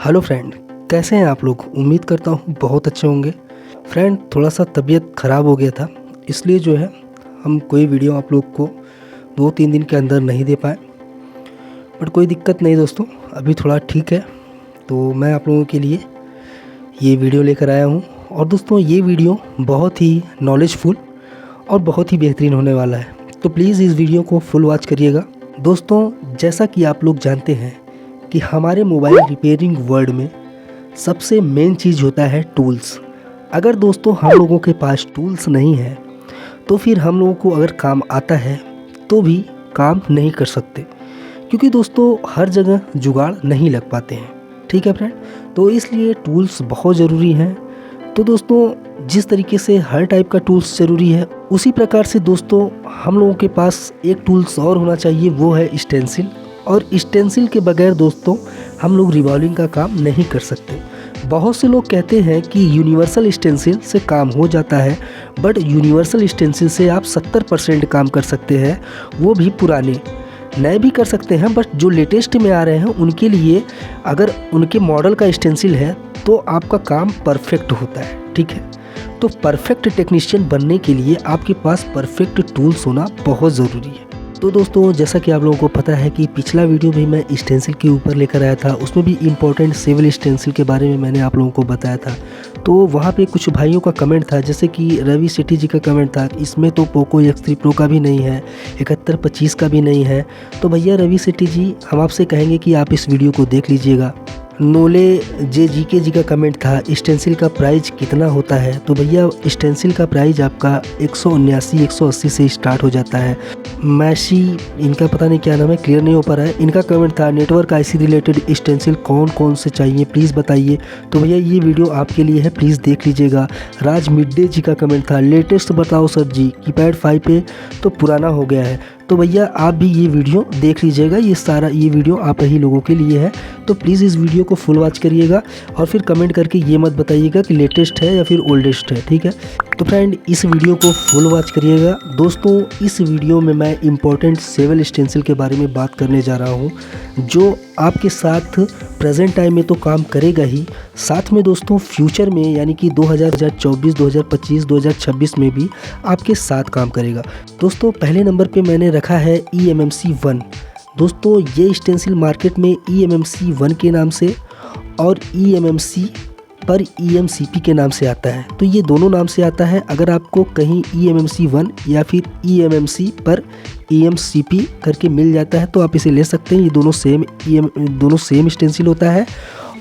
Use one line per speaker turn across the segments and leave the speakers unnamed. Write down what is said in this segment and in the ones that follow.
Hello friend, कैसे हैं आप लोग। उम्मीद करता हूँ बहुत अच्छे होंगे। फ्रेंड, थोड़ा सा तबीयत ख़राब हो गया था, इसलिए जो है हम कोई वीडियो आप लोग को 2-3 दिन के अंदर नहीं दे पाए। बट कोई दिक्कत नहीं दोस्तों, अभी थोड़ा ठीक है तो मैं आप लोगों के लिए ये वीडियो लेकर आया हूँ। और दोस्तों ये वीडियो बहुत ही नॉलेजफुल और बहुत ही बेहतरीन होने वाला है, तो प्लीज़ इस वीडियो को फुल वॉच करिएगा। दोस्तों, जैसा कि आप लोग जानते हैं कि हमारे मोबाइल रिपेयरिंग वर्ल्ड में सबसे मेन चीज़ होता है टूल्स। अगर दोस्तों हम लोगों के पास टूल्स नहीं है तो फिर हम लोगों को अगर काम आता है तो भी काम नहीं कर सकते, क्योंकि दोस्तों हर जगह जुगाड़ नहीं लग पाते हैं। ठीक है फ्रेंड, तो इसलिए टूल्स बहुत ज़रूरी हैं। तो दोस्तों जिस तरीके से हर टाइप का टूल्स ज़रूरी है, उसी प्रकार से दोस्तों हम लोगों के पास एक टूल्स और होना चाहिए, वो है स्टेंसिल। और स्टेंसिल के बगैर दोस्तों हम लोग रिवॉल्विंग का काम नहीं कर सकते। बहुत से लोग कहते हैं कि यूनिवर्सल स्टेंसिल से काम हो जाता है, बट यूनिवर्सल स्टेंसिल से आप 70% काम कर सकते हैं, वो भी पुराने। नए भी कर सकते हैं, बट जो लेटेस्ट में आ रहे हैं उनके लिए अगर उनके मॉडल का स्टेंसिल है तो आपका काम परफेक्ट होता है। ठीक है, तो परफेक्ट टेक्नीशियन बनने के लिए आपके पास परफेक्ट टूल्स होना बहुत ज़रूरी है। तो दोस्तों जैसा कि आप लोगों को पता है कि पिछला वीडियो भी मैं स्टेंसिल के ऊपर लेकर आया था, उसमें भी इम्पोर्टेंट सिविल स्टेंसिल के बारे में मैंने आप लोगों को बताया था। तो वहाँ पे कुछ भाइयों का कमेंट था, जैसे कि रवि सेठी जी का कमेंट था, इसमें तो पोको X3 Pro का भी नहीं है, 7125 का भी नहीं है। तो भैया रवि सेठी जी, हम आपसे कहेंगे कि आप इस वीडियो को देख लीजिएगा। नोले JGK जी का कमेंट था, स्टेंसिल का प्राइस कितना होता है। तो भैया स्टेंसिल का प्राइस आपका 179-180 से स्टार्ट हो जाता है। मैशी, इनका पता नहीं क्या नाम है, क्लियर नहीं हो पा रहा है। इनका कमेंट था, नेटवर्क IC रिलेटेड स्टेंसिल कौन कौन से चाहिए प्लीज़ बताइए। तो भैया ये वीडियो आपके लिए है, प्लीज़ देख लीजिएगा। राज मिड्डे जी का कमेंट था, लेटेस्ट बताओ सर जी, कीपैड 5 पे तो पुराना हो गया है। तो भैया आप भी ये वीडियो देख लीजिएगा, ये वीडियो आप ही लोगों के लिए है। तो प्लीज़ इस वीडियो को फुल वॉच करिएगा और फिर कमेंट करके ये मत बताइएगा कि लेटेस्ट है या फिर ओल्डेस्ट है। ठीक है, तो फ्रेंड इस वीडियो को फुल वॉच करिएगा। दोस्तों इस वीडियो में मैं इम्पोर्टेंट सिविल स्टेंसिल के बारे में बात करने जा रहा हूँ, जो आपके साथ प्रेजेंट टाइम में तो काम करेगा ही, साथ में दोस्तों फ्यूचर में यानी कि 2024, 2025, 2026 में भी आपके साथ काम करेगा। दोस्तों पहले नंबर पे मैंने रखा है eMMC 1। दोस्तों ये स्टेंसिल मार्केट में eMMC 1 के नाम से और eMMC पर EMCP के नाम से आता है। तो ये दोनों नाम से आता है। अगर आपको कहीं eMMC 1 या फिर eMMC पर EMCP करके मिल जाता है तो आप इसे ले सकते हैं। ये दोनों सेम स्टेंसिल होता है।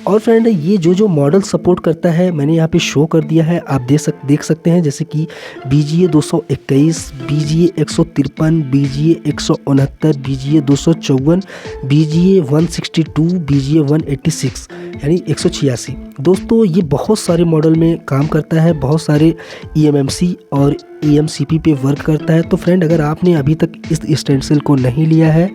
और फ्रेंड ये जो मॉडल सपोर्ट करता है मैंने यहाँ पे शो कर दिया है, आप देख सकते हैं, जैसे कि BGA 221, BGA 153, BGA 169, BGA 254, BGA 162, BGA 186 यानी 186। दोस्तों ये बहुत सारे मॉडल में काम करता है, बहुत सारे eMMC और EMCP पे वर्क करता है। तो फ्रेंड अगर आपने अभी तक इस स्टेंसिल को नहीं लिया है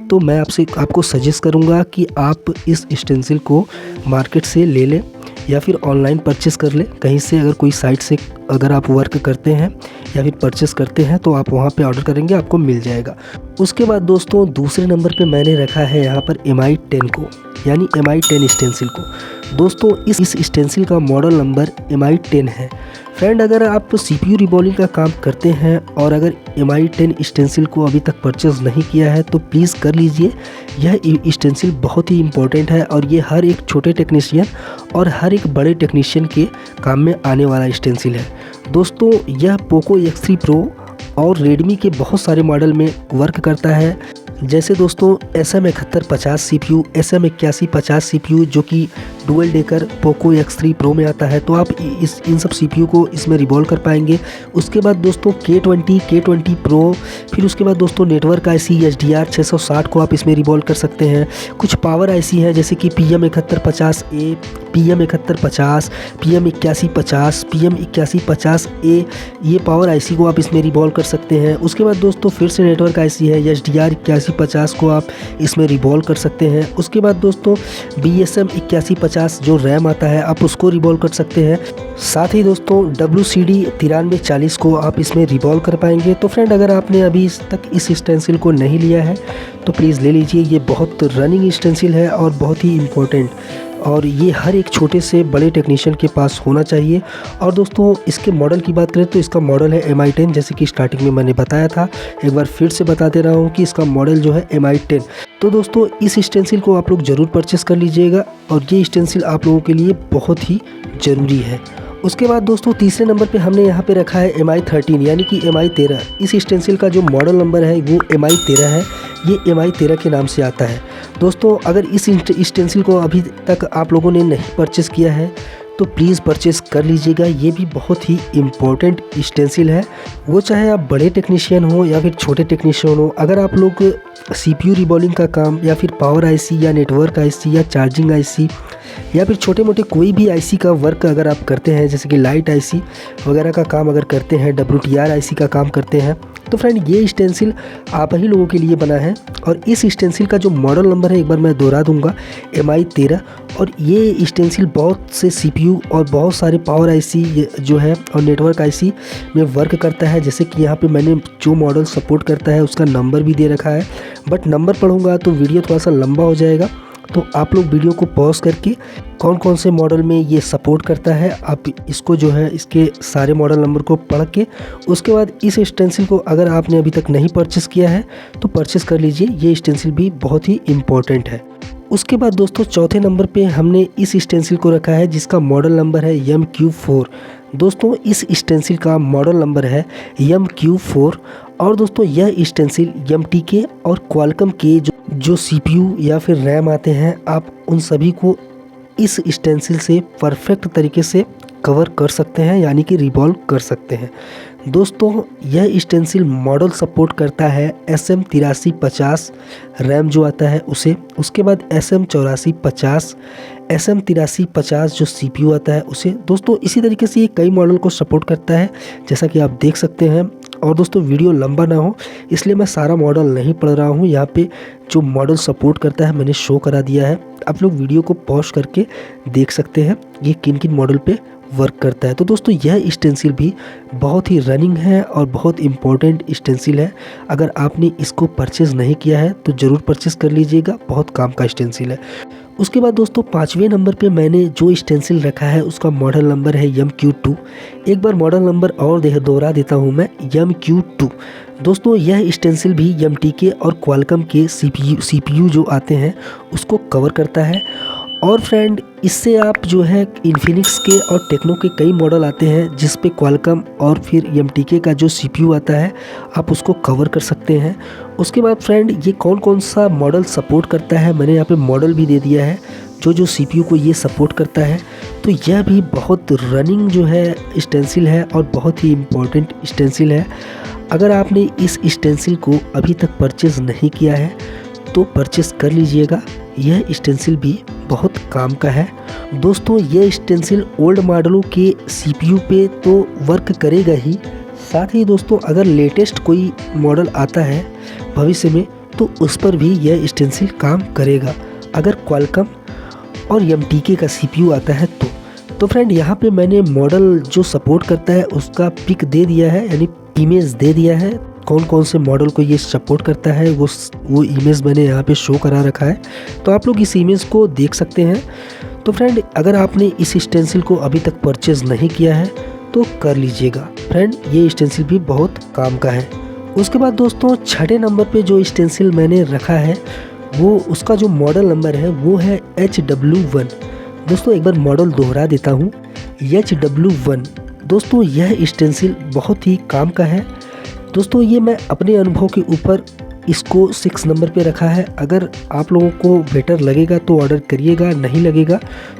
तो मैं आपको सजेस्ट करूंगा कि आप इस स्टेंसिल को मार्केट से ले लें या फिर ऑनलाइन परचेस कर लें। कहीं से अगर कोई साइट से अगर आप वर्क करते हैं या फिर परचेस करते हैं तो आप वहां पे ऑर्डर करेंगे, आपको मिल जाएगा। उसके बाद दोस्तों दूसरे नंबर पे मैंने रखा है यहाँ पर MI 10 को, यानी MI 10 स्टेंसिल को। दोस्तों इस स्टेंसिल का मॉडल नंबर MI 10 है। फ्रेंड अगर आप CPU रिवॉल्विंग का काम करते हैं और अगर MI 10 स्टेंसिल को अभी तक परचेज़ नहीं किया है तो प्लीज़ कर लीजिए। यह स्टेंसिल बहुत ही इम्पोर्टेंट है और ये हर एक छोटे टेक्नीशियन और हर एक बड़े टेक्नीशियन के काम में आने वाला स्टेंसिल है। दोस्तों यह पोको X3 Pro और रेडमी के बहुत सारे मॉडल में वर्क करता है, जैसे दोस्तों SM7150 CPU, SM8150 CPU जो कि dual decker Poco X3 Pro में आता है, तो आप इन सब CPU को इसमें रिवॉल्व कर पाएंगे। उसके बाद दोस्तों K20 Pro, फिर उसके बाद दोस्तों नेटवर्क IC HDR 660 को आप इसमें रिवॉल्व कर सकते हैं। कुछ पावर IC है जैसे कि PM7150A, PM7150, PM8150, PM8150A, ये पावर IC को आप इसमें रिवॉल्व कर सकते हैं। उसके बाद दोस्तों फिर से नेटवर्क IC है HDR 8150 को आप इसमें रिवॉल्व कर सकते हैं। उसके बाद दोस्तों BSM 8150 जो रैम आता है आप उसको रिवॉल्व कर सकते हैं। साथ ही दोस्तों WCD 9340 को आप इसमें रिवॉल्व कर पाएंगे। तो फ्रेंड अगर आपने अभी तक इस स्टेंसिल को नहीं लिया है तो प्लीज़ ले लीजिए, ये बहुत रनिंग स्टेंसिल है और बहुत ही इम्पोर्टेंट और ये हर एक छोटे से बड़े टेक्नीशियन के पास होना चाहिए। और दोस्तों इसके मॉडल की बात करें तो इसका मॉडल है MI10, जैसे कि स्टार्टिंग में मैंने बताया था। एक बार फिर से बता दे रहा हूँ कि इसका मॉडल जो है MI10। तो दोस्तों इस स्टेंसिल को आप लोग ज़रूर परचेस कर लीजिएगा और ये स्टेंसिल आप लोगों के लिए बहुत ही ज़रूरी है। उसके बाद दोस्तों तीसरे नंबर पे हमने यहाँ पे रखा है MI13 यानी कि MI13। इस स्टेंसिल का जो मॉडल नंबर है वो MI13 है। ये MI13 के नाम से आता है। दोस्तों अगर इस स्टेंसिल को अभी तक आप लोगों ने नहीं परचेस किया है तो प्लीज़ परचेस कर लीजिएगा। ये भी बहुत ही इम्पोर्टेंट स्टेंसिल है, वो चाहे आप बड़े टेक्नीशियन हो या फिर छोटे टेक्नीशियन हो। अगर आप लोग CPU रिबॉलिंग का काम या फिर पावर IC या नेटवर्क IC या चार्जिंग IC या फिर छोटे मोटे कोई भी IC का वर्क अगर आप करते हैं, जैसे कि लाइट IC वगैरह का काम अगर करते हैं, WTR IC का काम करते हैं, तो फ्रेंड ये स्टेंसिल आप ही लोगों के लिए बना है। और इस स्टेंसिल का जो मॉडल नंबर है एक बार मैं दोहरा दूंगा, MI13। और ये स्टेंसिल बहुत से CPU और बहुत सारे पावर IC जो है और नेटवर्क IC में वर्क करता है। जैसे कि यहाँ पे मैंने जो मॉडल सपोर्ट करता है उसका नंबर भी दे रखा है, बट नंबर पढ़ूंगा तो वीडियो थोड़ा सा लंबा हो जाएगा। तो आप लोग वीडियो को पॉज करके कौन कौन से मॉडल में ये सपोर्ट करता है आप इसको जो है इसके सारे मॉडल नंबर को पढ़ के उसके बाद इस स्टेंसिल को अगर आपने अभी तक नहीं परचेस किया है तो परचेस कर लीजिए। ये स्टेंसिल भी बहुत ही इम्पोर्टेंट है। उसके बाद दोस्तों चौथे नंबर पे हमने इस स्टेंसिल को रखा है जिसका मॉडल नंबर है MQ4। दोस्तों इस स्टेंसिल का मॉडल नंबर है MQ4। और दोस्तों यह स्टेंसिल MTK और क्वालकॉम के जो CPU या फिर रैम आते हैं, आप उन सभी को इस स्टेंसिल से परफेक्ट तरीके से कवर कर सकते हैं, यानी कि रिवॉल्व कर सकते हैं। दोस्तों यह स्टेंसिल मॉडल सपोर्ट करता है SM8350 रैम जो आता है उसे, उसके बाद SM8450, SM8350 जो CPU आता है उसे। दोस्तों इसी तरीके से ये कई मॉडल को सपोर्ट करता है जैसा कि आप देख सकते हैं। और दोस्तों वीडियो लंबा ना हो इसलिए मैं सारा मॉडल नहीं पढ़ रहा हूँ। यहाँ पे जो मॉडल सपोर्ट करता है मैंने शो करा दिया है, आप लोग वीडियो को पॉज करके देख सकते हैं ये किन किन मॉडल पे वर्क करता है। तो दोस्तों यह स्टेंसिल भी बहुत ही रनिंग है और बहुत इम्पोर्टेंट स्टेंसिल है। अगर आपने इसको परचेज़ नहीं किया है तो ज़रूर परचेज़ कर लीजिएगा, बहुत काम का स्टेंसिल है। उसके बाद दोस्तों पाँचवें नंबर पे मैंने जो स्टेंसिल रखा है उसका मॉडल नंबर है MQ2। एक बार मॉडल नंबर और दोहरा देता हूँ मैं, MQ2। दोस्तों यह स्टेंसिल भी MTK और क्वालकॉम के CPU जो आते हैं उसको कवर करता है। और फ्रेंड इससे आप जो है इन्फिनिक्स के और टेक्नो के कई मॉडल आते हैं जिस पे क्वालकॉम और फिर MTK का जो CPU आता है आप उसको कवर कर सकते हैं। उसके बाद फ्रेंड ये कौन कौन सा मॉडल सपोर्ट करता है मैंने यहाँ पे मॉडल भी दे दिया है जो CPU को ये सपोर्ट करता है। तो यह भी बहुत रनिंग जो है स्टेंसिल है और बहुत ही इम्पोर्टेंट स्टेंसिल है। अगर आपने इस स्टेंसिल को अभी तक परचेज़ नहीं किया है तो परचेस कर लीजिएगा, यह स्टेंसिल भी बहुत काम का है। दोस्तों यह स्टेंसिल ओल्ड मॉडलों के CPU पे तो वर्क करेगा ही, साथ ही दोस्तों अगर लेटेस्ट कोई मॉडल आता है भविष्य में तो उस पर भी यह स्टेंसिल काम करेगा, अगर क्वालकॉम और MTK का CPU आता है तो फ्रेंड यहाँ पे मैंने मॉडल जो सपोर्ट करता है उसका पिक दे दिया है, यानी इमेज दे दिया है कौन कौन से मॉडल को ये सपोर्ट करता है, वो इमेज मैंने यहाँ पे शो करा रखा है, तो आप लोग इस इमेज को देख सकते हैं। तो फ्रेंड अगर आपने इस स्टेंसिल को अभी तक परचेज़ नहीं किया है तो कर लीजिएगा फ्रेंड, ये स्टेंसिल भी बहुत काम का है। उसके बाद दोस्तों छठे नंबर पे जो स्टेंसिल मैंने रखा है वो उसका जो मॉडल नंबर है वो है HW1। दोस्तों एक बार मॉडल दोहरा देता हूँ, HW1। दोस्तों यह स्टेंसिल बहुत ही काम का है। दोस्तों ये मैं अपने अनुभव के ऊपर इसको 6 नंबर पे रखा है। अगर आप लोगों को बेटर लगेगा तो ऑर्डर करिएगा, नहीं लगेगा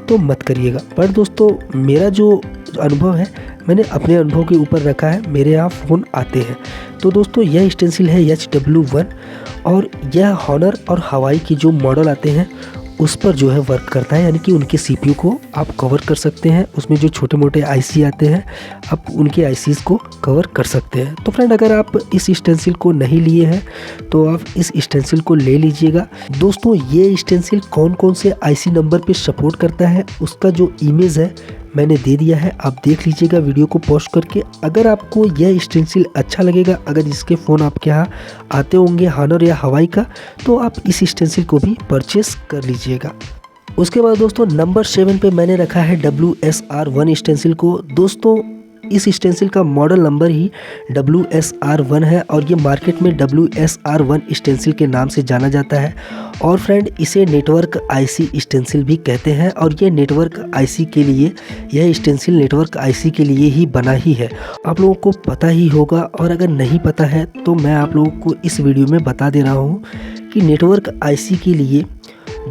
तो मत करिएगा। पर दोस्तों मेरा जो अनुभव है मैंने अपने अनुभव के ऊपर रखा है, मेरे यहाँ फ़ोन आते हैं। तो दोस्तों यह स्टेंसिल है HW1 और यह हॉनर और हवाई की जो मॉडल आते हैं उस पर जो है वर्क करता है, यानी कि उनके CPU को आप कवर कर सकते हैं। उसमें जो छोटे मोटे IC आते हैं आप उनके ICs को कवर कर सकते हैं। तो फ्रेंड अगर आप इस स्टेंसिल को नहीं लिए हैं तो आप इस स्टेंसिल को ले लीजिएगा। दोस्तों ये स्टेंसिल कौन कौन से IC नंबर पे सपोर्ट करता है उसका जो इमेज है मैंने दे दिया है, आप देख लीजिएगा वीडियो को पॉज करके। अगर आपको यह स्टेंसिल अच्छा लगेगा, अगर इसके फ़ोन आपके यहाँ आते होंगे हॉनर या हवाई का, तो आप इस स्टेंसिल को भी परचेस कर लीजिएगा। उसके बाद दोस्तों नंबर 7 पे मैंने रखा है WSR1 स्टेंसिल को। दोस्तों इस स्टेंसिल का मॉडल नंबर ही WSR1 है और ये मार्केट में WSR1 स्टेंसिल के नाम से जाना जाता है। और फ्रेंड इसे नेटवर्क आईसी स्टेंसिल भी कहते हैं और ये नेटवर्क आईसी के लिए, यह स्टेंसिल नेटवर्क आईसी के लिए ही बना ही है। आप लोगों को पता ही होगा, और अगर नहीं पता है तो मैं आप लोगों को इस वीडियो में बता दे रहा हूँ कि नेटवर्क आईसी के लिए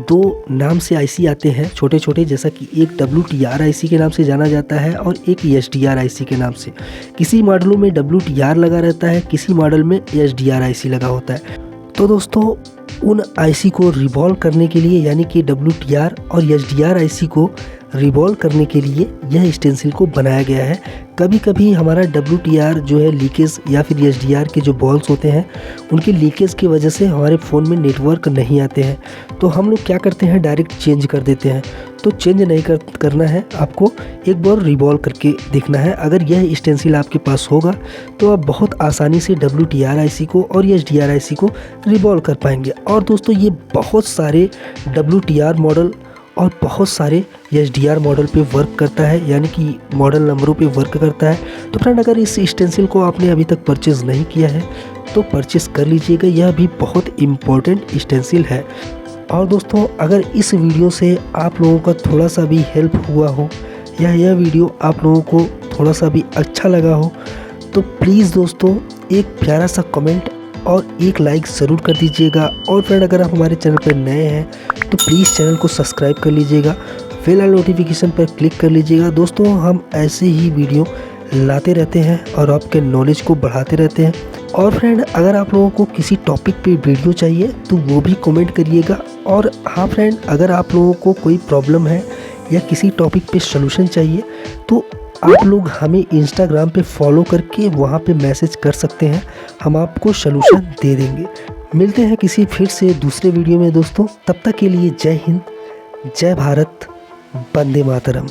2 नाम से आईसी आते हैं छोटे छोटे, जैसा कि एक WTR आईसी के नाम से जाना जाता है और एक SDR आईसी के नाम से। किसी मॉडलों में WTR लगा रहता है, किसी मॉडल में SDR आईसी लगा होता है। तो दोस्तों उन आईसी को रिवॉल्व करने के लिए, यानी कि WTR और SDR आईसी को रिवॉल्व करने के लिए यह स्टेंसिल को बनाया गया है। कभी कभी हमारा WTR जो है लीकेज, या फिर SDR के जो बॉल्स होते हैं उनके लीकेज की वजह से हमारे फ़ोन में नेटवर्क नहीं आते हैं, तो हम लोग क्या करते हैं, डायरेक्ट चेंज कर देते हैं। तो चेंज नहीं करना है, आपको एक बार रिवॉल्व करके देखना है। अगर यह स्टेंसिल आपके पास होगा तो आप बहुत आसानी से WTR आईसी को और SDR आईसी को रिवॉल्व कर पाएंगे। और दोस्तों ये बहुत सारे WTR मॉडल और बहुत सारे SDR मॉडल पे वर्क करता है, यानी कि मॉडल नंबरों पे वर्क करता है। तो फ्रेंड अगर इस स्टेंसिल को आपने अभी तक परचेज़ नहीं किया है तो परचेज़ कर लीजिएगा, यह भी बहुत इम्पोर्टेंट स्टेंसिल है। और दोस्तों अगर इस वीडियो से आप लोगों का थोड़ा सा भी हेल्प हुआ हो, या यह वीडियो आप लोगों को थोड़ा सा भी अच्छा लगा हो, तो प्लीज़ दोस्तों एक प्यारा सा कमेंट और एक लाइक ज़रूर कर दीजिएगा। और फ्रेंड अगर आप हमारे चैनल पर नए हैं तो प्लीज़ चैनल को सब्सक्राइब कर लीजिएगा, बेल आइकन नोटिफिकेशन पर क्लिक कर लीजिएगा। दोस्तों हम ऐसे ही वीडियो लाते रहते हैं और आपके नॉलेज को बढ़ाते रहते हैं। और फ्रेंड अगर आप लोगों को किसी टॉपिक पे वीडियो चाहिए तो वो भी कमेंट करिएगा। और हाँ फ्रेंड अगर आप लोगों को कोई प्रॉब्लम है या किसी टॉपिक पे सलूशन चाहिए तो आप लोग हमें इंस्टाग्राम पे फॉलो करके वहाँ पे मैसेज कर सकते हैं, हम आपको सलूशन दे देंगे। मिलते हैं किसी फिर से दूसरे वीडियो में दोस्तों, तब तक के लिए जय हिंद, जय भारत, वंदे मातरम।